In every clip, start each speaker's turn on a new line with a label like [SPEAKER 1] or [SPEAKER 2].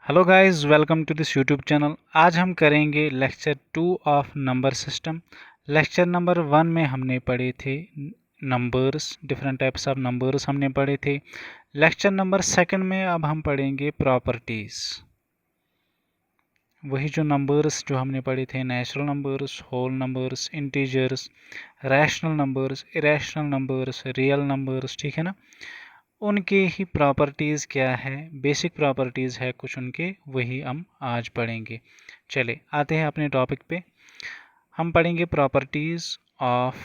[SPEAKER 1] Hello guys, welcome to this YouTube channel. आज हम करेंगे lecture 2 of number system. Lecture number 1 में हमने पढ़े थे numbers, different types of numbers हमने पढ़े थे। लेक्चर नंबर 2 में अब हम पढ़ेंगे प्रॉपर्टीज़। वही जो नंबर्स जो हमने पढ़े थे, natural numbers, whole numbers, integers, rational numbers, irrational numbers, real numbers, ठीक है ना। उनके ही प्रॉपर्टीज़ क्या है, बेसिक प्रॉपर्टीज़ है कुछ उनके, वही हम आज पढ़ेंगे। चले आते हैं अपने टॉपिक पे। हम पढ़ेंगे प्रॉपर्टीज़ ऑफ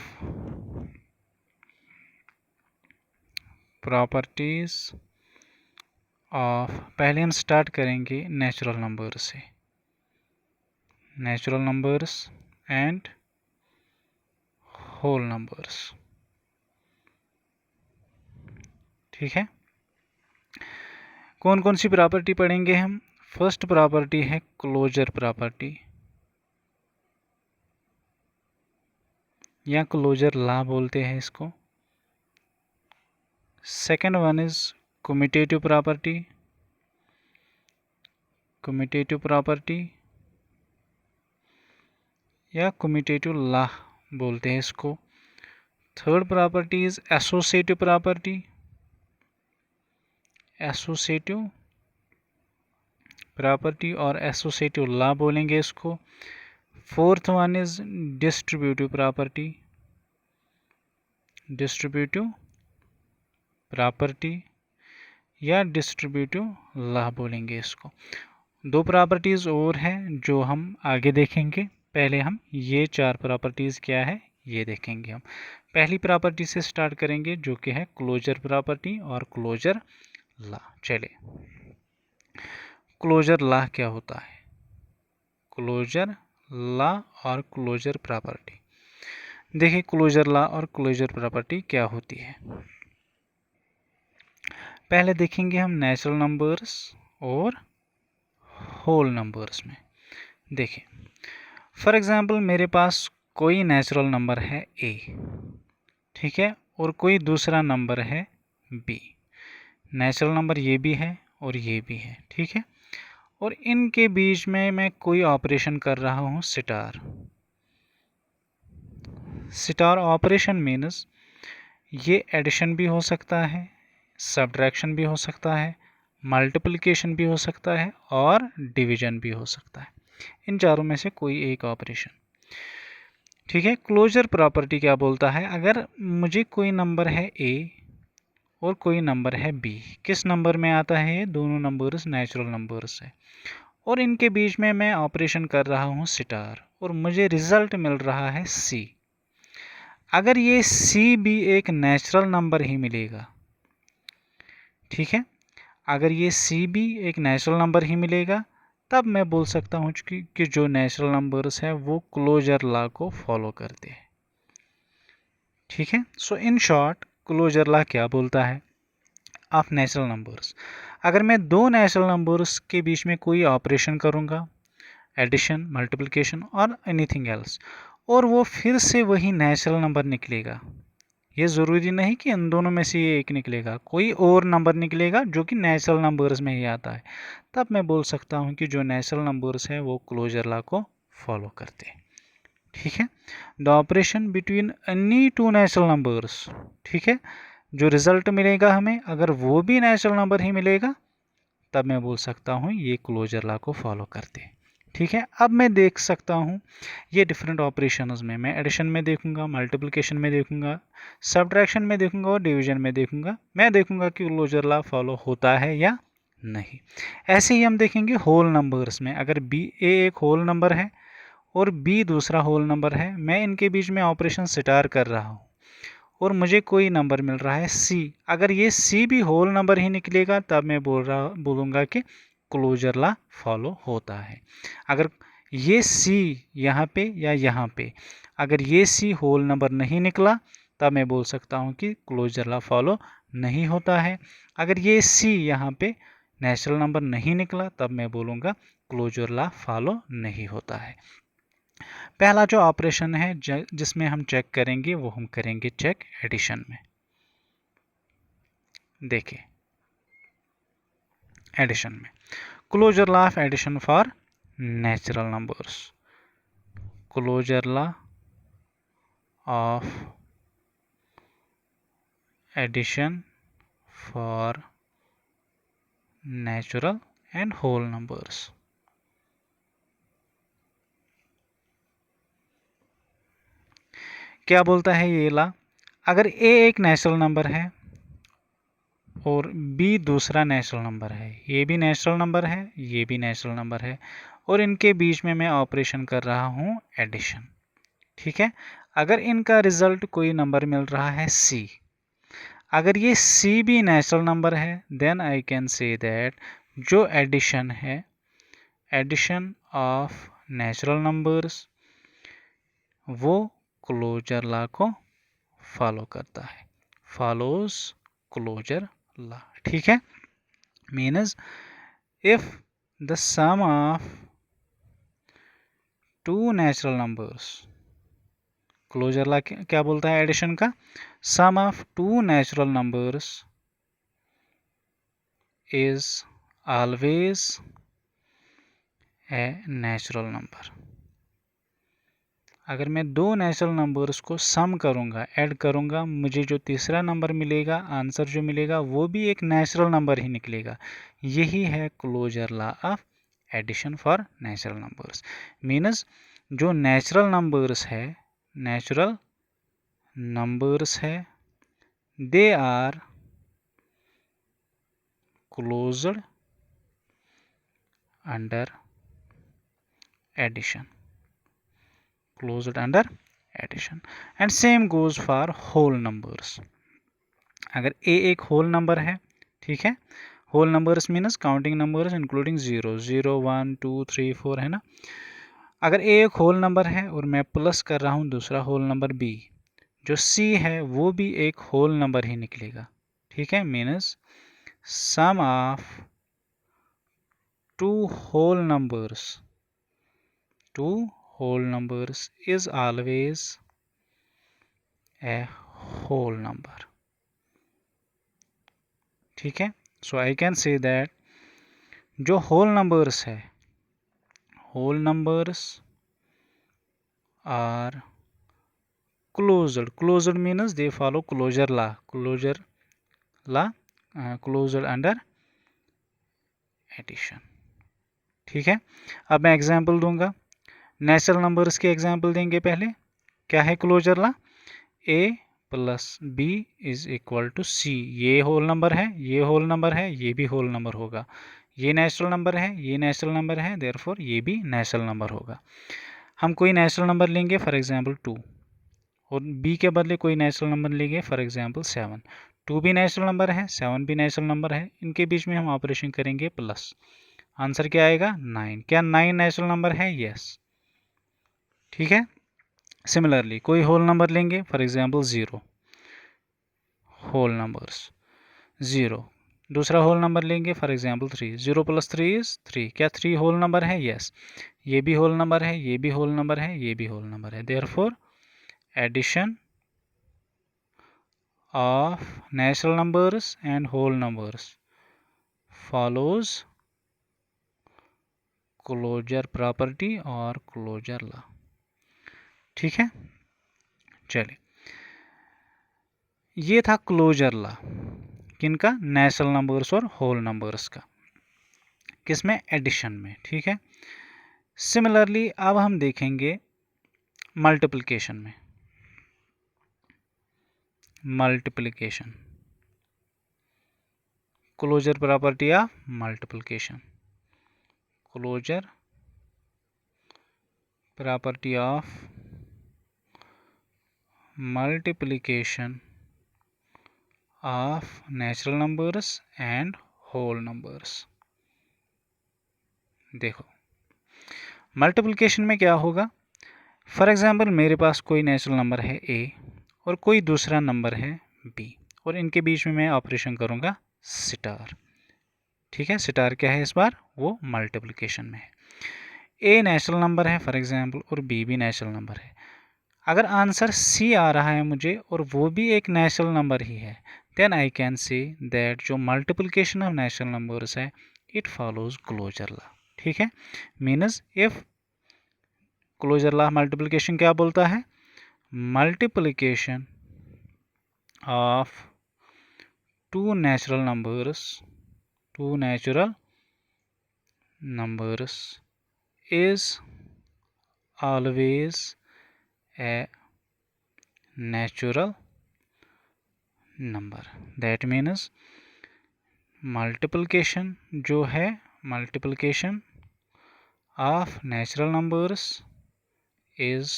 [SPEAKER 1] पहले हम स्टार्ट करेंगे नेचुरल नंबर से। Natural numbers and whole numbers, ठीक है। कौन कौन सी प्रॉपर्टी पढ़ेंगे हम? फर्स्ट प्रॉपर्टी है क्लोजर प्रॉपर्टी या क्लोजर लॉ बोलते हैं इसको। Second one is commutative property या कम्यूटेटिव लॉ बोलते हैं इसको। Third property is associative property और एसोसिएटिव लॉ बोलेंगे इसको। Fourth one is distributive property या डिस्ट्रीब्यूटिव लॉ बोलेंगे इसको। दो प्रॉपर्टीज़ और हैं जो हम आगे देखेंगे। पहले हम ये चार प्रॉपर्टीज़ क्या है ये देखेंगे। हम पहली प्रॉपर्टी से स्टार्ट करेंगे जो कि है क्लोजर प्रॉपर्टी और क्लोजर लॉ। चले, क्लोजर लॉ क्या होता है? क्लोजर लॉ और क्लोजर प्रॉपर्टी। देखिए क्लोजर लॉ और क्लोजर प्रॉपर्टी क्या होती है। पहले देखेंगे हम नेचुरल नंबर्स और होल नंबर्स में। देखिए फॉर एग्जांपल मेरे पास कोई नेचुरल नंबर है a, ठीक है, और कोई दूसरा नंबर है b। नेचुरल नंबर ये भी है और ये भी है, ठीक है। और इनके बीच में मैं कोई ऑपरेशन कर रहा हूँ स्टार ऑपरेशन मीन्स ये एडिशन भी हो सकता है, सब्ट्रैक्शन भी हो सकता है, मल्टीप्लिकेशन भी हो सकता है और डिवीजन भी हो सकता है। इन चारों में से कोई एक ऑपरेशन, ठीक है। क्लोजर प्रॉपर्टी क्या बोलता है? अगर मुझे कोई नंबर है a और कोई नंबर है b, किस नंबर में आता है? ये दोनों नंबर्स नेचुरल नंबर्स है और इनके बीच में मैं ऑपरेशन कर रहा हूँ स्टार और मुझे रिजल्ट मिल रहा है c। अगर ये c भी एक नेचुरल नंबर ही मिलेगा, ठीक है, अगर ये c भी एक नेचुरल नंबर ही मिलेगा तब मैं बोल सकता हूँ कि जो नेचुरल नंबर्स है वो क्लोजर लॉ को फॉलो करते हैं, ठीक है। सो इन शॉर्ट क्लोजर लॉ क्या बोलता है ऑफ नेचुरल नंबर्स? अगर मैं दो नेचुरल नंबर्स के बीच में कोई ऑपरेशन करूँगा, एडिशन, मल्टीप्लिकेशन और एनीथिंग एल्स, और वो फिर से वही नेचुरल नंबर निकलेगा, ये ज़रूरी नहीं कि इन दोनों में से ये एक निकलेगा, कोई और नंबर निकलेगा जो कि नेचुरल नंबर्स में ही आता है, तब मैं बोल सकता हूँ कि जो नेचुरल नंबर्स हैं वो क्लोजर लॉ को फॉलो करते हैं, ठीक है। The operation between any two natural numbers, ठीक है, जो रिजल्ट मिलेगा हमें अगर वो भी नेचुरल नंबर ही मिलेगा तब मैं बोल सकता हूँ ये क्लोजर लॉ को फॉलो करते हैं, ठीक है। अब मैं देख सकता हूँ ये डिफरेंट ऑपरेशंस में, मैं एडिशन में देखूंगा, मल्टीप्लिकेशन में देखूंगा, सब्ट्रैक्शन में देखूंगा और डिवीजन में देखूंगा। मैं देखूंगा कि क्लोजर लॉ फॉलो होता है या नहीं। ऐसे ही हम देखेंगे होल नंबर्स में। अगर b a एक होल नंबर है और b दूसरा होल नंबर है, मैं इनके बीच में ऑपरेशन स्टार कर रहा हूँ और मुझे कोई नंबर मिल रहा है c। अगर ये c भी होल नंबर ही निकलेगा तब मैं बोलूँगा कि क्लोजर लॉ फॉलो होता है। अगर ये c यहाँ पे या यहाँ पे, अगर ये c होल नंबर नहीं निकला तब मैं बोल सकता हूँ कि क्लोजर लॉ फॉलो नहीं होता है। अगर ये c यहाँ पे नेचुरल नंबर नहीं निकला तब मैं बोलूँगा क्लोजर लॉ फॉलो नहीं होता है। पहला जो ऑपरेशन है जिसमें हम चेक करेंगे वो हम करेंगे चेक एडिशन में। देखिए एडिशन में। Closure law of addition for natural numbers, closure law of addition for natural and whole numbers. क्या बोलता है ये लॉ? अगर ए एक नेचुरल नंबर है और बी दूसरा नेचुरल नंबर है, ये भी नेचुरल नंबर है, ये भी नेचुरल नंबर है, और इनके बीच में मैं ऑपरेशन कर रहा हूँ एडिशन, ठीक है। अगर इनका रिजल्ट कोई नंबर मिल रहा है सी, अगर ये सी भी नेचुरल नंबर है, then I can say that जो एडिशन है, एडिशन ऑफ नेचुरल नंबर्स, वो क्लोजर लॉ को फॉलो करता है, फॉलोज क्लोजर लॉ, ठीक है। Means if the sum of two natural numbers, closure law क्या बोलता है एडिशन का? Sum of two natural numbers is always a natural number. अगर मैं दो नेचुरल नंबर्स को सम करूंगा, ऐड करूंगा, मुझे जो तीसरा नंबर मिलेगा, आंसर जो मिलेगा, वो भी एक नेचुरल नंबर ही निकलेगा। यही है closure law of addition for natural numbers. Means जो नेचुरल नंबर्स है, नेचुरल नंबर्स है, they are closed under addition, closed under addition, and same goes for whole numbers। अगर a एक होल नंबर है, ठीक है, whole numbers means counting numbers including 0 0 1 2 3 4 है ना। अगर a एक होल नंबर है और मैं प्लस कर रहा हूँ दूसरा होल नंबर b, जो c है वो भी एक होल नंबर ही निकलेगा, ठीक है। Means sum of two whole numbers, two whole numbers is always a whole number, ठीक है। So I can say that जो whole numbers है, whole numbers are closed, closed means they follow closure law, closure law, closed under addition, ठीक है। अब मैं example दूंगा, natural numbers के एग्जांपल देंगे। पहले क्या है closure law? a plus B is equal to C, ये होल नंबर है, ये होल नंबर है, ये भी होल नंबर होगा, ये नेचुरल नंबर है, ये नेचुरल नंबर है, देयरफॉर ये भी नेचुरल नंबर होगा। हम कोई नेचुरल नंबर लेंगे, फॉर एग्जांपल 2, और b के बदले कोई नेचुरल नंबर लेंगे, फॉर एग्जांपल 7। 2 भी नेचुरल नंबर है, 7 भी नेचुरल नंबर है, इनके बीच में हम ऑपरेशन करेंगे प्लस, आंसर क्या आएगा? 9। क्या 9 नेचुरल नंबर है? यस, ठीक है। सिमिलरली कोई होल नंबर लेंगे, फॉर एग्जांपल 0, होल नंबर्स 0। दूसरा होल नंबर लेंगे, फॉर एग्जांपल 3, 0 प्लस 3 इज 3। क्या 3 होल नंबर है? यस, ये भी होल नंबर है, ये भी होल नंबर है, ये भी होल नंबर है, therefore addition of natural numbers and whole numbers follows closure property और क्लोजर लॉ, ठीक है। चलिए, ये था क्लोजर लॉ, किनका? नेचुरल नंबर्स और होल नंबर्स का, किसमें? एडिशन में, ठीक है। सिमिलरली अब हम देखेंगे मल्टीप्लिकेशन में, multiplication, closure property of multiplication, closure property of multiplication of natural numbers and whole numbers. देखो मल्टीप्लिकेशन में क्या होगा, फॉर एग्जांपल मेरे पास कोई नेचुरल नंबर है a और कोई दूसरा नंबर है b, और इनके बीच में मैं ऑपरेशन करूंगा स्टार, ठीक है। स्टार क्या है इस बार? वो मल्टीप्लिकेशन में है। a नेचुरल नंबर है फॉर एग्जांपल और b भी नेचुरल नंबर है। अगर आंसर c आ रहा है मुझे और वो भी एक नेचुरल नंबर ही है, then I can say that जो मल्टीप्लिकेशन ऑफ नेचुरल नंबर्स है इट फॉलोज क्लोजर लॉ। ठीक है, means if closure law multiplication क्या बोलता है, multiplication of two natural numbers is always a natural number। that means multiplication जो है, multiplication of natural numbers is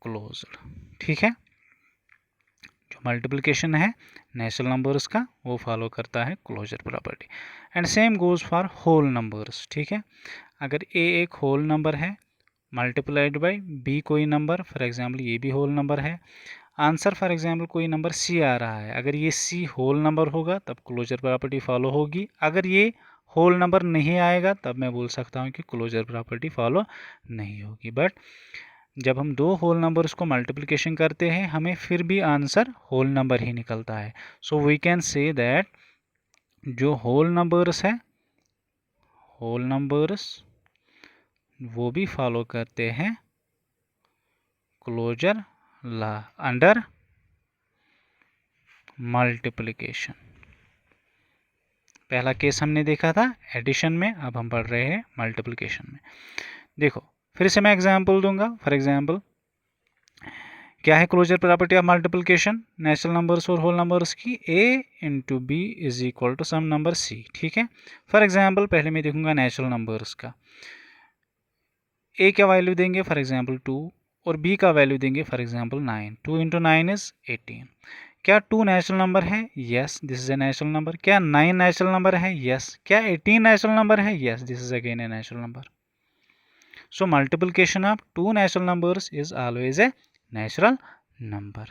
[SPEAKER 1] closed. ठीक है, जो मल्टीप्लिकेशन है नेचुरल नंबर्स का वो फॉलो करता है closure property. And same goes for whole numbers. ठीक है, अगर ए एक होल नंबर है मल्टीप्लाइड बाय बी कोई नंबर, फॉर एग्जांपल ये भी होल नंबर है, आंसर फॉर एग्जांपल कोई नंबर सी आ रहा है, अगर ये सी होल नंबर होगा तब क्लोजर प्रॉपर्टी फॉलो होगी। अगर ये होल नंबर नहीं आएगा तब मैं बोल सकता हूँ कि क्लोजर प्रॉपर्टी फॉलो नहीं होगी। बट जब हम दो होल नंबर्स को मल्टीप्लिकेशन करते हैं हमें फिर भी आंसर होल नंबर ही निकलता है। So we can say that जो होल नंबर्स है, होल नंबर्स वो भी फॉलो करते हैं क्लोजर लॉ अंडर मल्टीप्लिकेशन। पहला केस हमने देखा था एडिशन में, अब हम पढ़ रहे हैं मल्टीप्लिकेशन में। देखो फिर से मैं एग्जांपल दूंगा। फॉर एग्जांपल क्या है closure property of multiplication natural numbers और होल नंबर्स की, a into B is equal to some number c। ठीक है, फॉर एग्जांपल पहले मैं देखूंगा नेचुरल नंबर्स का, a क्या वैल्यू देंगे फॉर एग्जांपल 2 और b का वैल्यू देंगे फॉर एग्जांपल 9। 2 into 9 is 18। क्या 2 नेचुरल नंबर है? Yes, this is a natural number. क्या 9 नेचुरल नंबर है? यस। क्या 18 नेचुरल नंबर है? Yes, this is again A natural number. So multiplication of two natural numbers is always a natural number.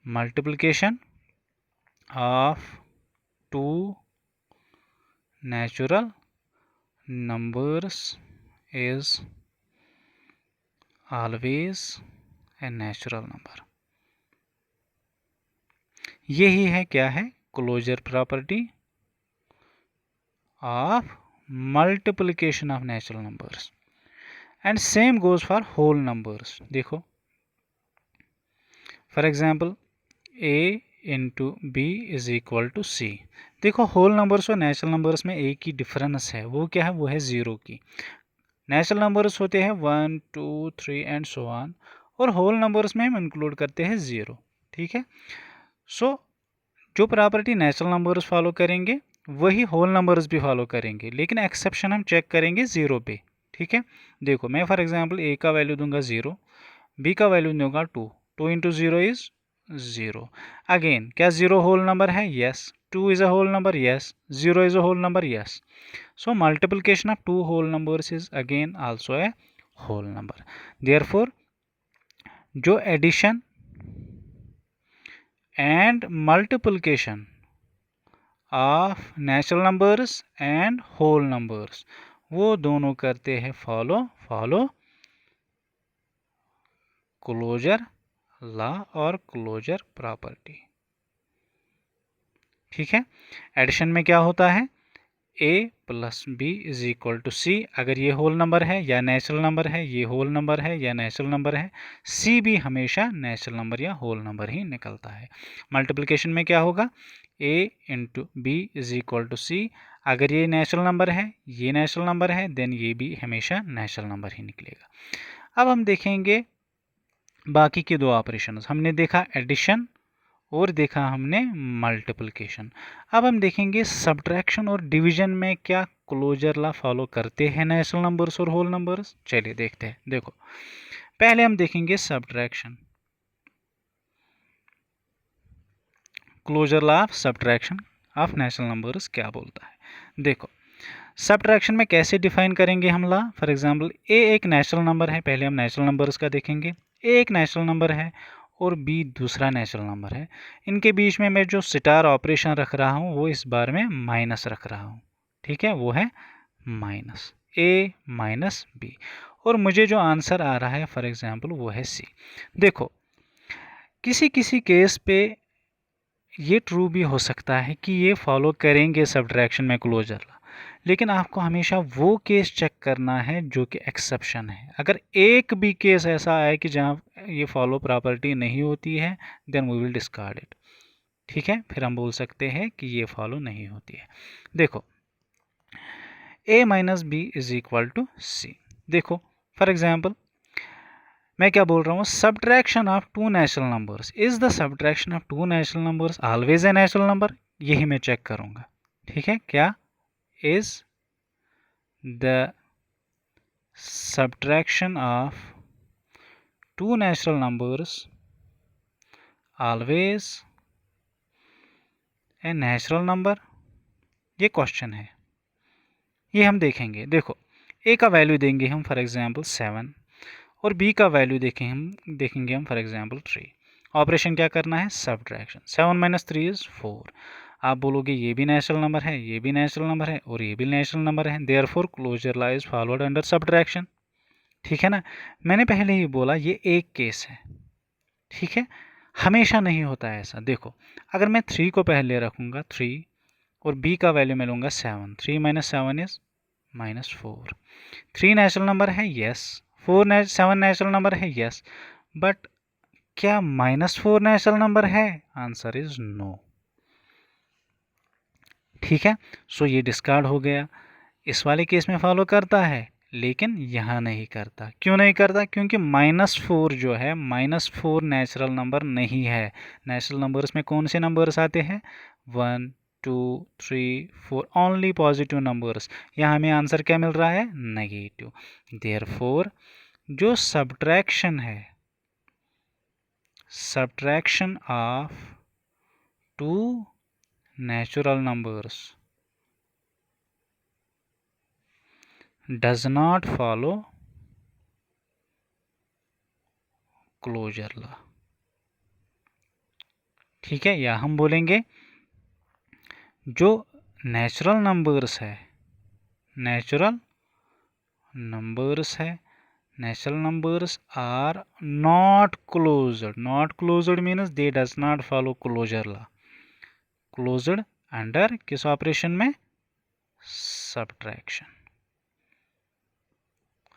[SPEAKER 1] Multiplication of two natural numbers is always a natural number. यही है क्या है closure property of multiplication of natural numbers. And same goes for whole numbers. देखो for example a into B is equal to C. देखो whole numbers और natural numbers में एक ही difference है, वो क्या है, वो है ज़ीरो की। नेचुरल नंबर्स होते हैं 1 2 3 एंड सो ऑन, और होल नंबर्स में हम इंक्लूड करते हैं ज़ीरो। ठीक है, सो जो प्रॉपर्टी नेचुरल नंबर्स फॉलो करेंगे वही होल नंबर्स भी फॉलो करेंगे, लेकिन एक्सेप्शन हम चेक करेंगे ज़ीरो पे। ठीक है, देखो मैं फॉर एग्जांपल a का वैल्यू दूंगा 0, b का वैल्यू दूंगा 2। 2 इंटू 0 इज 0। अगेन क्या 0 होल नंबर है? Yes. 2 is a whole number? Yes. 0 is a whole number? Yes. So multiplication of two whole numbers is again also a whole number. Therefore जो addition and multiplication of natural numbers and whole numbers वो दोनों करते हैं follow closure law और closure property. ठीक है, addition में क्या होता है, a plus B is equal to C. अगर ये होल नंबर है या नेचुरल नंबर है, ये होल नंबर है या नेचुरल नंबर है, c भी हमेशा नेचुरल नंबर या होल नंबर ही निकलता है। मल्टीप्लिकेशन में क्या होगा, a into B is equal to C. अगर ये नेचुरल नंबर है, ये नेचुरल नंबर है, देन ये भी हमेशा नेचुरल नंबर ही निकलेगा। अब हम देखेंगे बाकी के दो ऑपरेशंस। हमने देखा एडिशन और देखा हमने मल्टीप्लिकेशन। अब हम देखेंगे सब्ट्रैक्शन और डिवीजन में क्या क्लोजर लॉ फॉलो करते हैं नेचुरल नंबर्स और होल नंबर्स। चलिए देखते हैं। देखो पहले हम देखेंगे subtraction. Closure law of subtraction of natural numbers क्या बोलता है। देखो सब्ट्रैक्शन में कैसे डिफाइन करेंगे हम लॉ। फॉर एग्जांपल a एक नेचुरल नंबर है, पहले हम नेचुरल नंबर्स का देखेंगे। a एक नेचुरल नंबर है और b दूसरा नेचुरल नंबर है। इनके बीच में मैं जो स्टार ऑपरेशन रख रहा हूँ वो इस बार में माइनस रख रहा हूँ। ठीक है, वो है माइनस a माइनस b, और मुझे जो आंसर आ रहा है फॉर एग्जांपल वो है c। देखो किसी किसी केस पे ये ट्रू भी हो सकता है कि ये फॉलो करेंगे सब्ट्रैक्शन में क्लोजर लॉ, लेकिन आपको हमेशा वो केस चेक करना है जो कि एक्सेप्शन है। अगर एक भी केस ऐसा आए कि जहाँ ये फॉलो प्रॉपर्टी नहीं होती है, then we will discard it. ठीक है, फिर हम बोल सकते हैं कि ये फॉलो नहीं होती है। देखो a minus B is equal to C. देखो फॉर एग्जाम्पल मैं क्या बोल रहा हूँ, subtraction of two natural numbers, is the subtraction of two natural numbers always a natural number, यही मैं चेक करूंगा। ठीक है, क्या is the subtraction of two natural numbers always a natural number, ये क्वेश्चन है, ये हम देखेंगे। देखो a का वैल्यू देंगे हम फॉर एग्जांपल 7 और b का वैल्यू देखेंगे हम फॉर एग्जांपल 3। ऑपरेशन क्या करना है, सब्ट्रैक्शन। 7 minus 3 is 4। आप बोलोगे ये भी नेचुरल नंबर है, ये भी नेचुरल नंबर है और ये भी नेचुरल नंबर है, therefore closure law is followed under subtraction. ठीक है ना, मैंने पहले ही बोला ये एक केस है। ठीक है, हमेशा नहीं होता है ऐसा। देखो अगर मैं 3 को पहले रखूँगा 3 और b का वैल्यू मैं लूँगा 7, 3 माइनस 7 इज -4। 3 नेचुरल नंबर है, यस। 7 नेचुरल नंबर है, यस। बट क्या -4 नेचुरल नंबर है, आंसर इज नो। ठीक है, सो ये डिस्कार्ड हो गया। इस वाले केस में फॉलो करता है लेकिन यहाँ नहीं करता। क्यों नहीं करता, क्योंकि -4 जो है, -4 नेचुरल नंबर नहीं है। नेचुरल नंबर्स में कौन से नंबर्स आते हैं, 1 2 3 4, ओनली पॉजिटिव नंबर्स। यहाँ हमें आंसर क्या मिल रहा है, नेगेटिव। देयरफॉर जो सब्ट्रैक्शन है, subtraction of two natural numbers does not follow closure law. ठीक है, या हम बोलेंगे जो नेचुरल नंबर्स है, नेचुरल नंबर्स है, natural numbers are not closed. Not closed means they does not follow closure law. Closed under किस ऑपरेशन में, सब्ट्रैक्शन।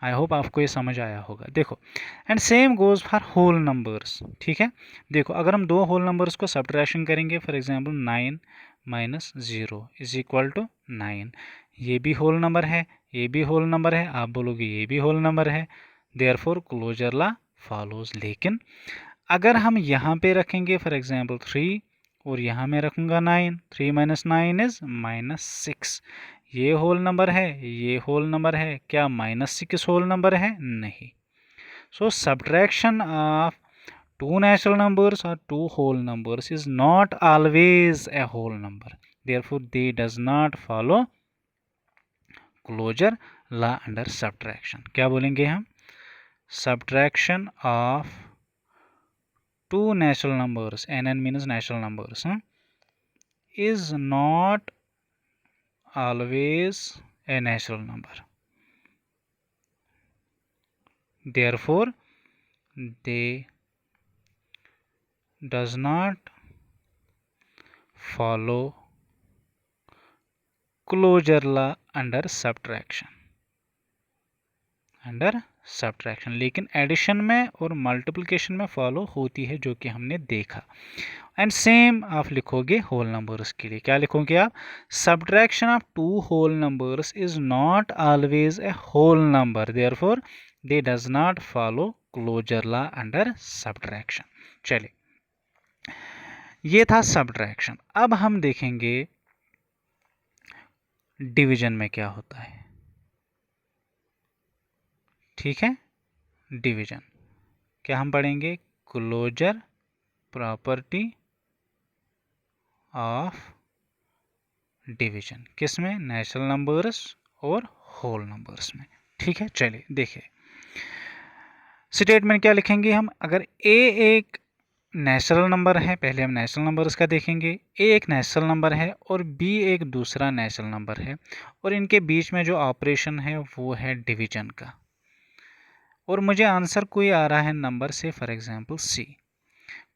[SPEAKER 1] आई होप आपको ये समझ आया होगा। देखो and same goes for whole numbers. ठीक है, देखो अगर हम दो होल नंबर्स को सब्ट्रैक्शन करेंगे, for example 9 minus 0 is equal to 9। ये भी होल नंबर है, ये भी होल नंबर है, आप बोलोगे ये भी होल नंबर है, देयरफॉर क्लोजर लॉ फॉलोज। लेकिन अगर हम यहाँ पे रखेंगे फॉर एग्जांपल 3 और यहाँ मैं रखूँगा 9, 3 माइनस 9 इज -6। ये होल नंबर है, ये होल नंबर है, क्या -6 होल नंबर है, नहीं। So subtraction of two natural numbers और two whole numbers is not always a whole number, therefore they does not follow closure law under subtraction. क्या बोलेंगे हम, subtraction of two natural numbers, nn means natural numbers, is not always a natural number, therefore they does not follow closure law under subtraction, लेकिन addition में और multiplication में follow होती है, जो कि हमने देखा। एंड सेम आप लिखोगे होल नंबर्स के लिए। क्या लिखोगे आप, subtraction of two whole numbers is not always a whole number, therefore they does not follow closure law under subtraction. चलिए, ये था सब्ट्रैक्शन। अब हम देखेंगे डिवीजन में क्या होता है। ठीक है, डिवीजन क्या हम पढ़ेंगे, क्लोजर प्रॉपर्टी ऑफ डिवीजन, किसमें, नेचुरल नंबर्स और होल नंबर्स में। ठीक है, चलिए देखिए स्टेटमेंट क्या लिखेंगे हम। अगर ए एक नेचुरल नंबर है, पहले हम नेचुरल नंबर्स का देखेंगे, ए एक नेचुरल नंबर है और बी एक दूसरा नेचुरल नंबर है, और इनके बीच में जो ऑपरेशन है वो है डिवीजन का, और मुझे आंसर कोई आ रहा है नंबर से, for example c.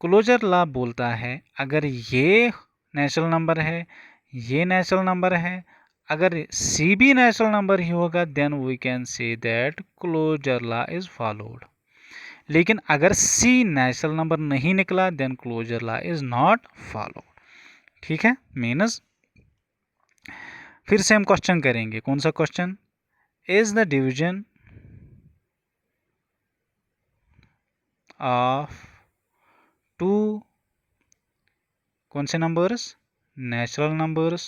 [SPEAKER 1] Closure law बोलता है अगर ये नेचुरल नंबर है, ये नेचुरल नंबर है, अगर सी भी नेचुरल नंबर ही होगा then we can say that closure law is followed. लेकिन अगर सी नेचुरल नंबर नहीं निकला then closure law is not followed. ठीक है, मीन्स फिर से हम क्वेश्चन करेंगे। कौन सा question? Is the division of two कौन से numbers? Natural numbers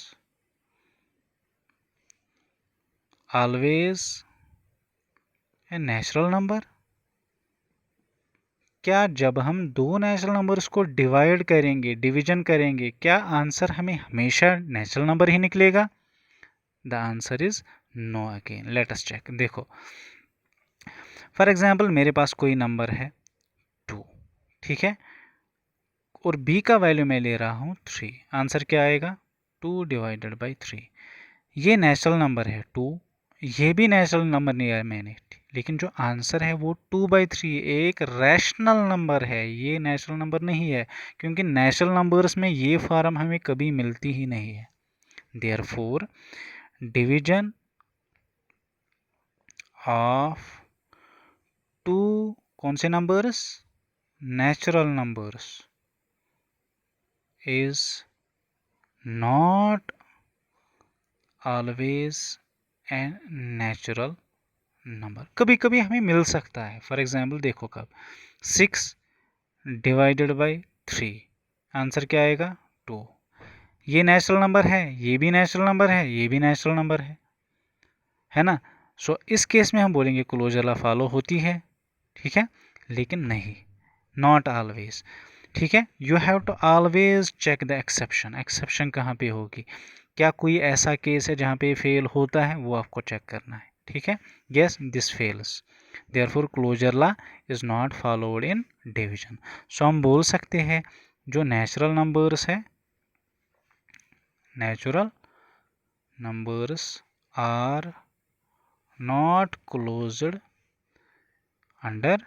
[SPEAKER 1] always a natural number. क्या जब हम दो नेचुरल नंबर्स को डिवाइड करेंगे, डिवीजन करेंगे, क्या आंसर हमें हमेशा नेचुरल नंबर ही निकलेगा? The answer is no again. Let us check. देखो फॉर एग्जांपल मेरे पास कोई नंबर है 2, ठीक है, और b का वैल्यू मैं ले रहा हूँ 3। आंसर क्या आएगा? 2 डिवाइडेड बाई 3। ये नेचुरल नंबर है 2, ये भी नेचुरल नंबर नहीं है मैंने, लेकिन जो आंसर है वो 2/3 एक रैशनल नंबर है, ये नेचुरल नंबर नहीं है, क्योंकि नेचुरल नंबर्स में ये फॉर्म हमें कभी मिलती ही नहीं है। देयरफॉर डिवीजन ऑफ टू कौन से numbers? Natural numbers is not always N natural number. कभी कभी हमें मिल सकता है। फॉर एग्जाम्पल देखो कब 6 डिवाइडेड बाई 3, आंसर क्या आएगा? 2। ये नेचुरल नंबर है, ये भी नेचुरल नंबर है, ये भी नेचुरल नंबर है ना। सो इस केस में हम बोलेंगे क्लोजर लॉ फॉलो होती है, ठीक है, लेकिन नहीं, नॉट ऑलवेज। ठीक है, you have to always check the exception. Exception कहाँ पे होगी? क्या कोई ऐसा केस है जहाँ पे फेल होता है? वो आपको चेक करना है। ठीक है, yes this fails, therefore closure law is not followed in division. सो हम बोल सकते हैं जो नेचुरल नंबर्स है, natural numbers are not closed under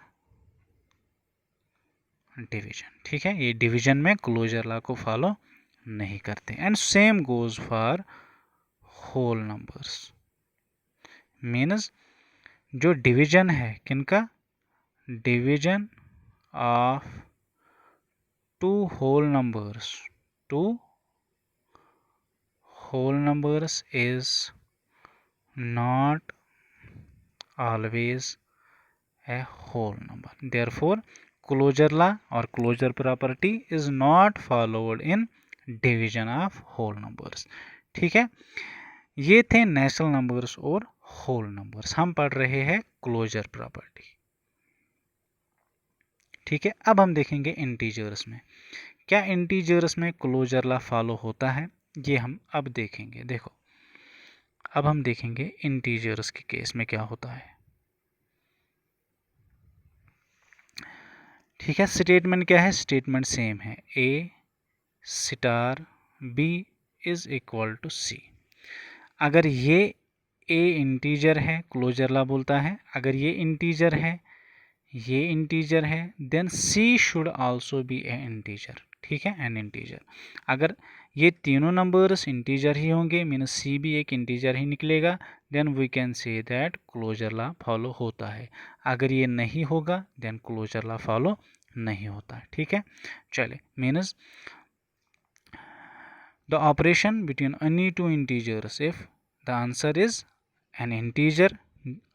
[SPEAKER 1] division. ठीक है, ये डिवीजन में क्लोजर लॉ को फॉलो नहीं करते। And same goes for whole numbers. Means जो डिवीजन है किनका? Division of two whole numbers, two whole numbers is not always a whole number. Therefore closure law और closure property is not followed in division of whole numbers. ठीक है, ये थे natural numbers और whole numbers. हम पढ़ रहे हैं क्लोजर प्रॉपर्टी। ठीक है, अब हम देखेंगे इंटीजर्स में। क्या इंटीजर्स में क्लोजर लॉ फॉलो होता है? ये हम अब देखेंगे। देखो अब हम देखेंगे इंटीजर्स के केस में क्या होता है। ठीक है, स्टेटमेंट क्या है? स्टेटमेंट सेम है, a star b is equal to c। अगर ये a इंटीजर है, क्लोजर लॉ बोलता है अगर ये इंटीजर है, ये इंटीजर है, then c should also be a integer. ठीक है, एन इंटीजर। अगर ये तीनों नंबर्स इंटीजर ही होंगे मीन्स c भी एक इंटीजर ही निकलेगा, then we can say that closure law follow होता है। अगर ये नहीं होगा देन क्लोजर लॉ फॉलो नहीं होता है। ठीक है, चले means the operation between any two integers if the answer is an integer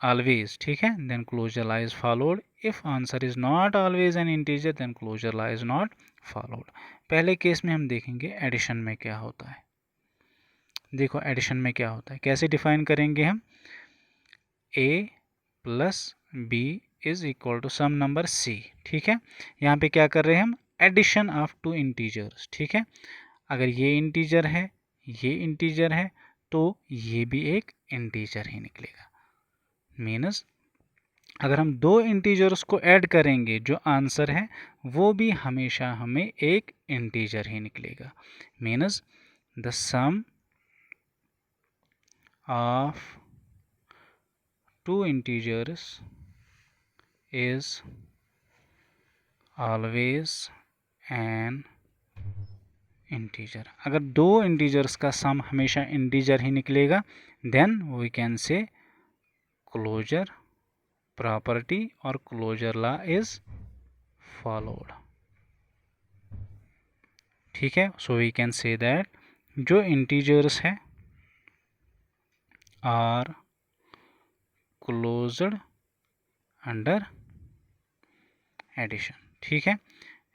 [SPEAKER 1] always, ठीक है, then closure law is followed. if answer is not always an integer then closure law is not followed. पहले case में हम देखेंगे addition में क्या होता है। देखो एडिशन में क्या होता है, कैसे डिफाइन करेंगे हम? a plus b is equal to some number c। ठीक है, यहाँ पे क्या कर रहे हैं हम? Addition of two integers. ठीक है, अगर ये इंटीजर है, ये इंटीजर है, तो ये भी एक इंटीजर ही निकलेगा। मीन्स अगर हम दो इंटीजर्स को ऐड करेंगे जो आंसर है वो भी हमेशा हमें एक इंटीजर ही निकलेगा। Means the sum of two integers is always an integer. अगर दो इंटीजर्स का सम हमेशा इंटीजर ही निकलेगा then we can say closure property और क्लोजर लॉ इज फॉलोड। ठीक है, so we can say that जो इंटीजर्स है आर क्लोज्ड अंडर एडिशन। ठीक है,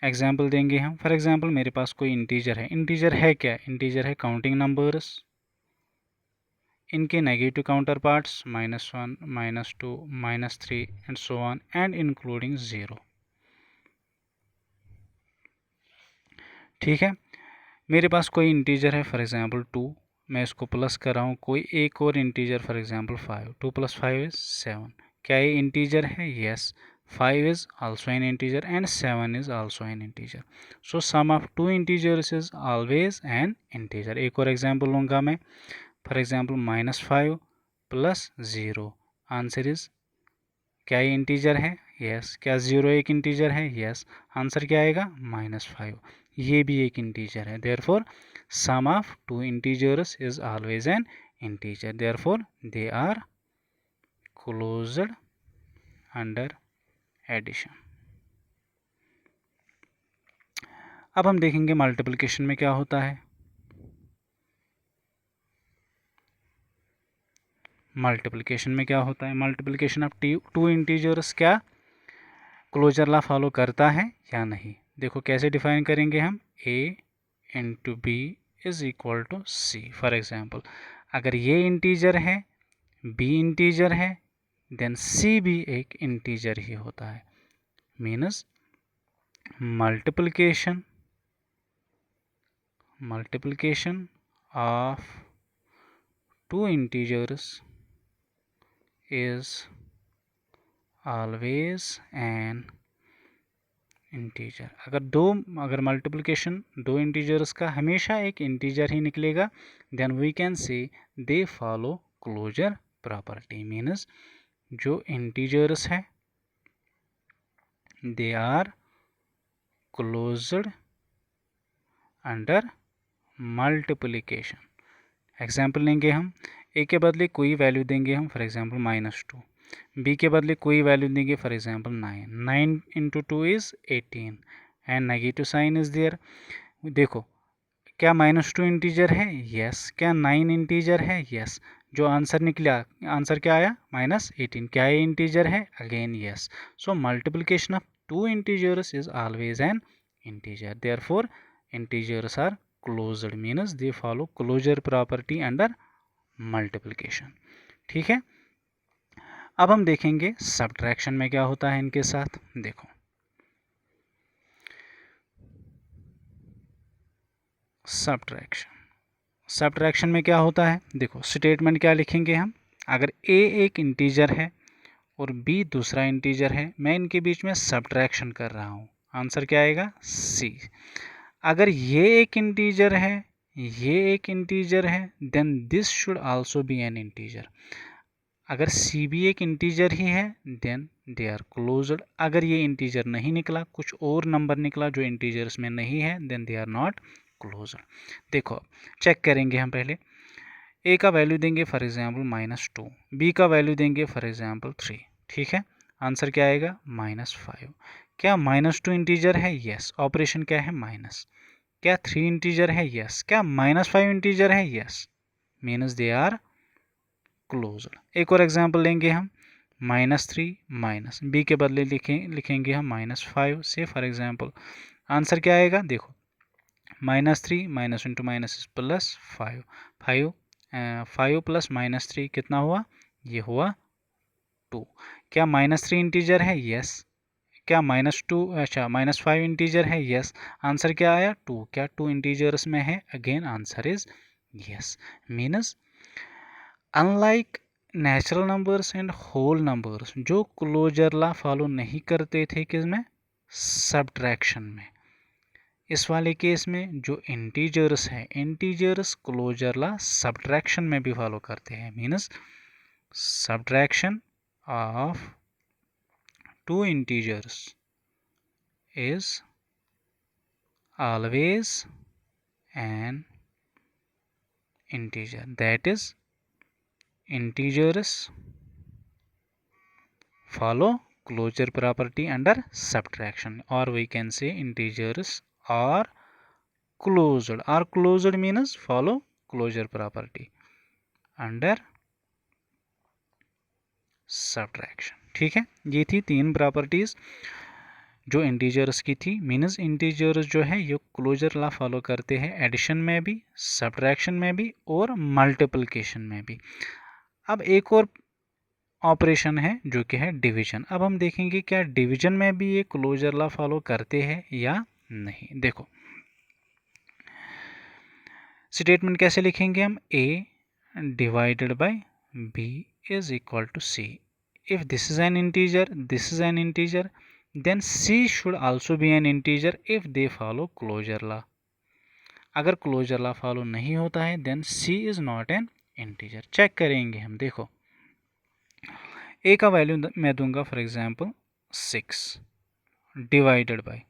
[SPEAKER 1] एग्जाम्पल देंगे हम। फॉर एग्जाम्पल मेरे पास कोई इंटीजर है। इंटीजर है क्या? इंटीजर है काउंटिंग नंबर्स, इनके negative counter parts -1, -2, -3 and so on and including 0। ठीक है, मेरे पास कोई इंटीजर है फॉर एग्जांपल 2, मैं इसको प्लस कर रहा हूँ। कोई एक और इंटीजर फॉर एग्जांपल 5, 2 + 5 इज 7। क्या ये इंटीजर है? Yes, 5 is also an integer and 7 is also an integer. So sum of two integers is always an integer. एक और एग्जांपल लूँगा मैं, फॉर एग्जांपल -5 + 0, आंसर इज, क्या ये इंटीजर है? यस। क्या 0 एक इंटीजर है? यस। आंसर क्या आएगा? -5। ये भी एक इंटीजर है। Therefore sum of two integers is always an integer, therefore they are closed under addition. अब हम देखेंगे मल्टीप्लिकेशन में क्या होता है। मल्टीप्लिकेशन में क्या होता है? मल्टीप्लिकेशन ऑफ टू इंटीजर्स क्या क्लोजर लॉ फॉलो करता है या नहीं? देखो कैसे डिफाइन करेंगे हम। a into B is equal to c. For example अगर ये इंटीजर है, b इंटीजर है, देन c भी एक इंटीजर ही होता है। Means multiplication of two integers is always an integer. अगर मल्टीप्लिकेशन दो इंटीजर्स का हमेशा एक इंटीजर ही निकलेगा then we can say they follow closure property. Means जो इंटीजर्स है they are closed under multiplication. Example लेंगे हम। ए के बदले कोई वैल्यू देंगे हम, फॉर एग्जाम्पल -2। बी के बदले कोई वैल्यू देंगे, for example 9। 9 into 2 is 18 and negative sign is there. देखो क्या -2 इंटीजर है? यस। क्या 9 इंटीजर है? यस। जो आंसर निकला, आंसर क्या आया? -18। क्या ये इंटीजर है? Again yes. So multiplication of two integers is always an integer, therefore integers are closed, means they follow closure property under multiplication. ठीक है, अब हम देखेंगे सब्ट्रैक्शन में क्या होता है इनके साथ। देखो सब्ट्रैक्शन में क्या होता है। देखो स्टेटमेंट क्या लिखेंगे हम। अगर a एक इंटीजर है और b दूसरा इंटीजर है, मैं इनके बीच में सब्ट्रैक्शन कर रहा हूँ, आंसर क्या आएगा? c। अगर ये एक इंटीजर है, ये एक इंटीजर है, then this should also be an integer. अगर c भी एक इंटीजर ही है देन दे आर क्लोज्ड। अगर ये इंटीजर नहीं निकला, कुछ और नंबर निकला जो इंटीजर्स में नहीं है, then they are not closed. देखो चेक करेंगे हम। पहले a का वैल्यू देंगे फॉर एग्जांपल -2, b का वैल्यू देंगे फॉर एग्जांपल 3। ठीक है, आंसर क्या आएगा? -5। क्या -2 इंटीजर है? यस। ऑपरेशन क्या है? माइनस। क्या 3 इंटीजर है? यस। क्या -5 इंटीजर है? Yes. Means they are closed. एक और एग्जांपल लेंगे हम। -3 माइनस, बी के बदले लिखेंगे हम -5 से। फॉर एग्जांपल आंसर क्या आएगा? देखो -3 माइनस इंटू माइनस +5, 5 प्लस -3 कितना हुआ? ये हुआ 2। क्या -3 इंटीजर है? यस। क्या -2 अच्छा -5 इंटीजर है? यस। आंसर क्या आया? 2। क्या 2 इंटीजर्स में है? Again answer is yes. Means unlike natural numbers and whole numbers जो क्लोजर लॉ फॉलो नहीं करते थे किसमें? सब्ट्रैक्शन में, इस वाले केस में जो इंटीजर्स हैं, इंटीजर्स क्लोजर लॉ सब्ट्रैक्शन में भी फॉलो करते हैं। Means subtraction of two integers is always an integer, that is integers follow closure property under subtraction, or we can say integers are closed means follow closure property under subtraction. ठीक है, ये थी 3 properties जो integers की थी। Means integers जो है ये क्लोजर लॉ फॉलो करते हैं एडिशन में भी, सब्ट्रैक्शन में भी और मल्टीप्लिकेशन में भी। अब एक और ऑपरेशन है जो कि है डिवीजन। अब हम देखेंगे क्या डिवीजन में भी ये क्लोजर लॉ फॉलो करते हैं या नहीं। देखो स्टेटमेंट कैसे लिखेंगे हम, a divided by b is equal to c. If this is an integer, this is an integer, then c should also be an integer if they follow closure law. अगर closure law follow नहीं होता है then c is not an integer। Check करेंगे हम। देखो a का value मैं दूंगा फॉर एग्जांपल 6 डिवाइडेड बाय,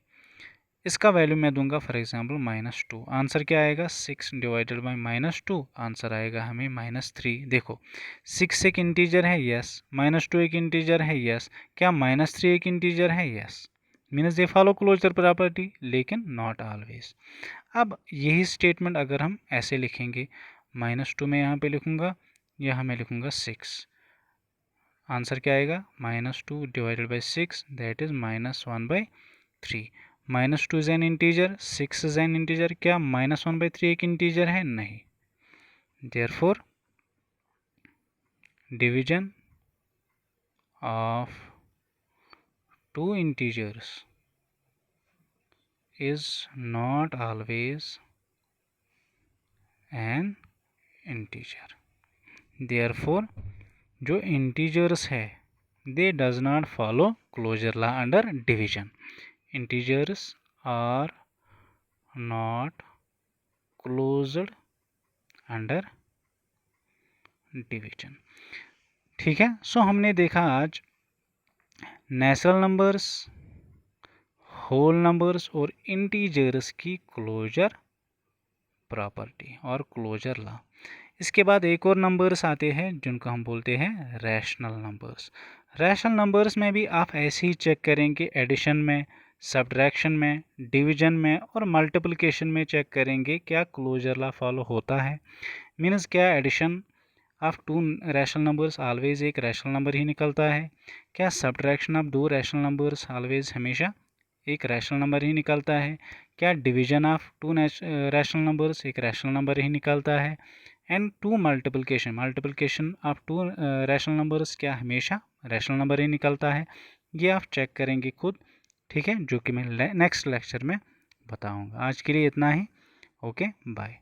[SPEAKER 1] इसका वैल्यू मैं दूंगा फॉर एग्जांपल -2। आंसर क्या आएगा, 6 डिवाइडेड बाय -2, आंसर आएगा हमें -3। देखो 6 एक इंटीजर है, यस। -2 एक इंटीजर है, यस। क्या -3 एक इंटीजर है, yes. Means they follow closure property, लेकिन नॉट ऑलवेज। अब यही स्टेटमेंट अगर हम ऐसे लिखेंगे, -2 में यहाँ पे लिखूंगा, यहाँ मैं लिखूंगा 6, आंसर क्या आएगा -2 divided by 6, that is -1/3। -2 is an integer, 6 is an integer. क्या -1/3 एक इंटीजर है, नहीं। Therefore division of 2 integers is not always an integer. Therefore जो इंटीजर्स है they does not follow closure law under division. Integers are not closed under division. ठीक है, so हमने देखा आज नेचुरल नंबर्स, होल नंबर्स और इंटीजर्स की closure property और क्लोजर लॉ। इसके बाद एक और नंबर्स आते हैं जिनको हम बोलते हैं रैशनल नंबर्स। रैशनल नंबर्स में भी आप ऐसे ही चेक करेंगे, एडिशन में, सब्ट्रैक्शन में, डिवीजन में और मल्टीप्लिकेशन में चेक करेंगे क्या क्लोजर लॉ फॉलो होता है। मीन्स क्या addition of 2 rational numbers always एक रैशनल नंबर ही निकलता है। क्या subtraction of 2 rational numbers always हमेशा एक रैशनल नंबर ही निकलता है। क्या डिवीजन ऑफ 2 रैशनल नंबर्स एक रैशनल नंबर ही निकलता है। And 2 multiplication of 2 rational numbers क्या हमेशा रैशनल नंबर ही निकलता है। ये आप चेक करेंगे खुद, ठीक है, जो कि मैं नेक्स्ट लेक्चर में बताऊंगा। आज के लिए इतना ही। Okay, bye.